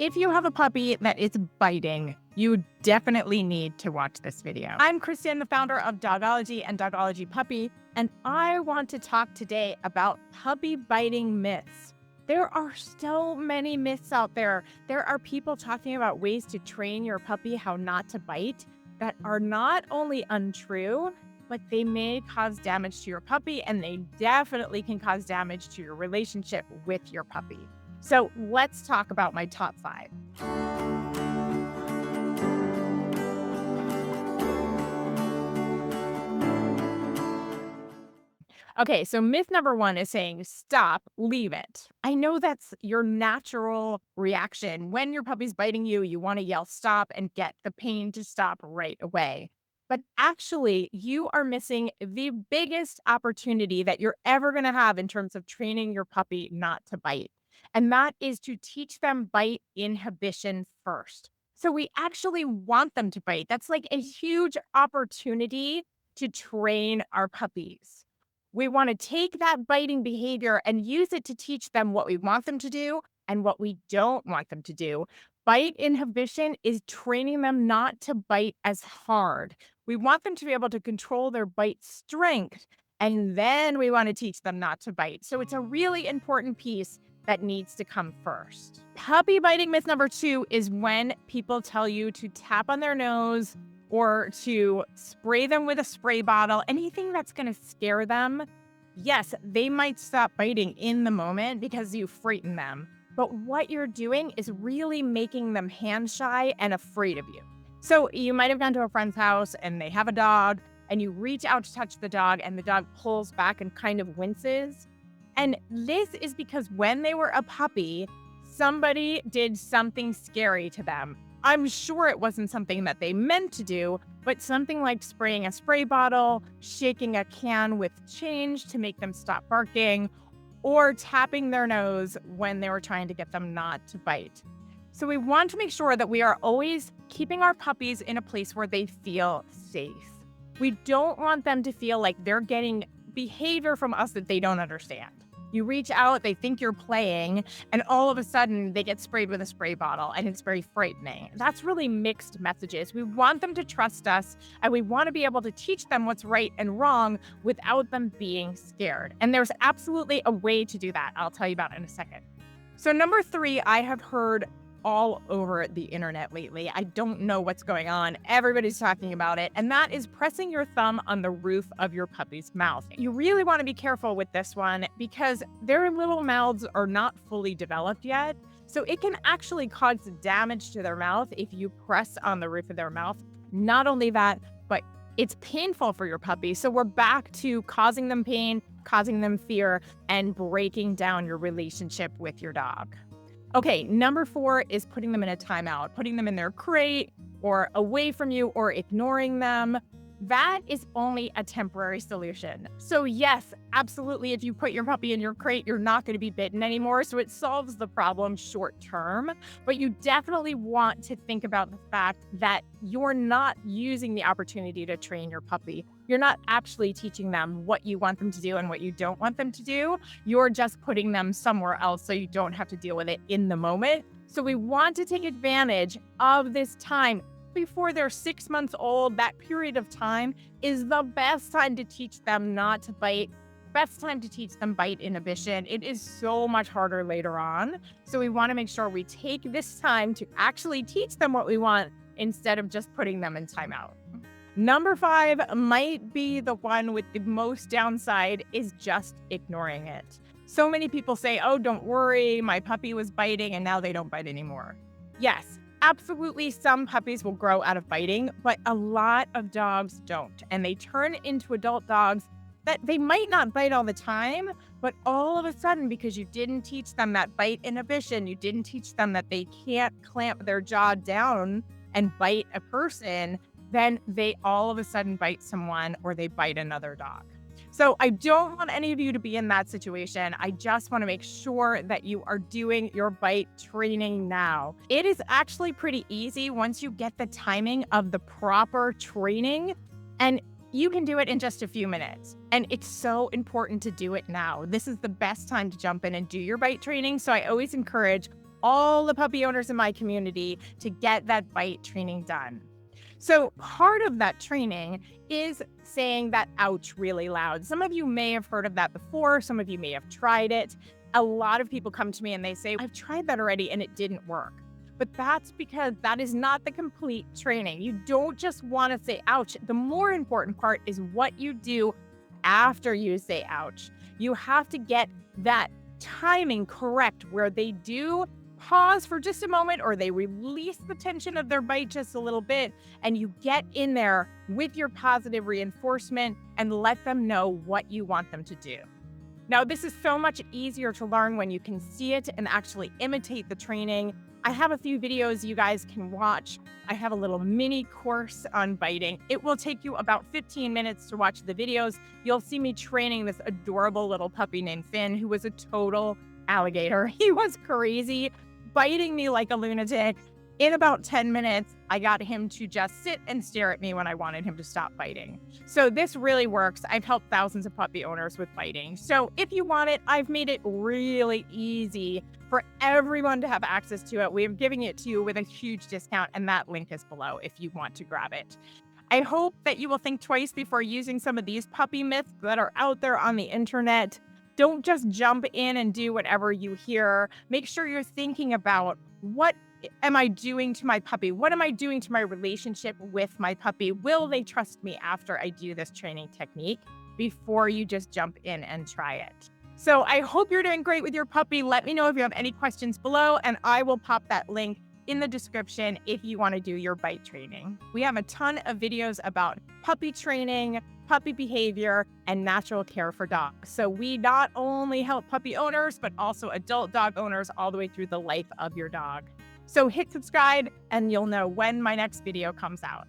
If you have a puppy that is biting, you definitely need to watch this video. I'm Kristen, the founder of Dogology and Dogology Puppy, and I want to talk today about puppy biting myths. There are so many myths out there. There are people talking about ways to train your puppy how not to bite that are not only untrue, but they may cause damage to your puppy, and they definitely can cause damage to your relationship with your puppy. So let's talk about my top 5. Okay, so myth number 1 is saying, stop, leave it. I know that's your natural reaction. When your puppy's biting you, you want to yell stop and get the pain to stop right away. But actually, you are missing the biggest opportunity that you're ever going to have in terms of training your puppy not to bite. And that is to teach them bite inhibition first. So we actually want them to bite. That's like a huge opportunity to train our puppies. We want to take that biting behavior and use it to teach them what we want them to do and what we don't want them to do. Bite inhibition is training them not to bite as hard. We want them to be able to control their bite strength, and then we want to teach them not to bite. So it's a really important piece that needs to come first. Puppy biting myth number 2 is when people tell you to tap on their nose or to spray them with a spray bottle, anything that's going to scare them. Yes, they might stop biting in the moment because you frighten them. But what you're doing is really making them hand shy and afraid of you. So you might have gone to a friend's house and they have a dog, and you reach out to touch the dog and the dog pulls back and kind of winces. And this is because when they were a puppy, somebody did something scary to them. I'm sure it wasn't something that they meant to do, but something like spraying a spray bottle, shaking a can with change to make them stop barking, or tapping their nose when they were trying to get them not to bite. So we want to make sure that we are always keeping our puppies in a place where they feel safe. We don't want them to feel like they're getting behavior from us that they don't understand. You reach out, they think you're playing, and all of a sudden they get sprayed with a spray bottle, and it's very frightening. That's really mixed messages. We want them to trust us, and we want to be able to teach them what's right and wrong without them being scared. And there's absolutely a way to do that. I'll tell you about it in a second. So number 3, I have heard all over the internet lately. I don't know what's going on. Everybody's talking about it. And that is pressing your thumb on the roof of your puppy's mouth. You really want to be careful with this one because their little mouths are not fully developed yet. So it can actually cause damage to their mouth if you press on the roof of their mouth. Not only that, but it's painful for your puppy. So we're back to causing them pain, causing them fear, and breaking down your relationship with your dog. Okay, number 4 is putting them in a timeout, putting them in their crate or away from you or ignoring them. That is only a temporary solution. So yes, absolutely, if you put your puppy in your crate, you're not going to be bitten anymore. So it solves the problem short term. But you definitely want to think about the fact that you're not using the opportunity to train your puppy. You're not actually teaching them what you want them to do and what you don't want them to do. You're just putting them somewhere else so you don't have to deal with it in the moment. So we want to take advantage of this time. Before they're 6 months old, that period of time is the best time to teach them not to bite, best time to teach them bite inhibition. It is so much harder later on. So we want to make sure we take this time to actually teach them what we want instead of just putting them in timeout. Number 5 might be the one with the most downside, is just ignoring it. So many people say, oh, don't worry, my puppy was biting and now they don't bite anymore. Yes. Absolutely, some puppies will grow out of biting, but a lot of dogs don't. And they turn into adult dogs that they might not bite all the time, but all of a sudden, because you didn't teach them that bite inhibition, you didn't teach them that they can't clamp their jaw down and bite a person, then they all of a sudden bite someone or they bite another dog. So I don't want any of you to be in that situation. I just want to make sure that you are doing your bite training now. It is actually pretty easy once you get the timing of the proper training, and you can do it in just a few minutes. And it's so important to do it now. This is the best time to jump in and do your bite training. So I always encourage all the puppy owners in my community to get that bite training done. So part of that training is saying that ouch really loud. Some of you may have heard of that before. Some of you may have tried it. A lot of people come to me and they say, I've tried that already and it didn't work. But that's because that is not the complete training. You don't just want to say ouch. The more important part is what you do after you say ouch. You have to get that timing correct where they do pause for just a moment or they release the tension of their bite just a little bit, and you get in there with your positive reinforcement and let them know what you want them to do. Now, this is so much easier to learn when you can see it and actually imitate the training. I have a few videos you guys can watch. I have a little mini course on biting. It will take you about 15 minutes to watch the videos. You'll see me training this adorable little puppy named Finn, who was a total alligator. He was crazy, biting me like a lunatic. In about 10 minutes, I got him to just sit and stare at me when I wanted him to stop biting. So this really works. I've helped thousands of puppy owners with biting. So if you want it, I've made it really easy for everyone to have access to it. We're giving it to you with a huge discount, and that link is below if you want to grab it. I hope that you will think twice before using some of these puppy myths that are out there on the internet. Don't just jump in and do whatever you hear. Make sure you're thinking about, what am I doing to my puppy? What am I doing to my relationship with my puppy? Will they trust me after I do this training technique, before you just jump in and try it? So I hope you're doing great with your puppy. Let me know if you have any questions below, and I will pop that link in the description if you want to do your bite training. We have a ton of videos about puppy training, puppy behavior, and natural care for dogs. So we not only help puppy owners, but also adult dog owners all the way through the life of your dog. So hit subscribe and you'll know when my next video comes out.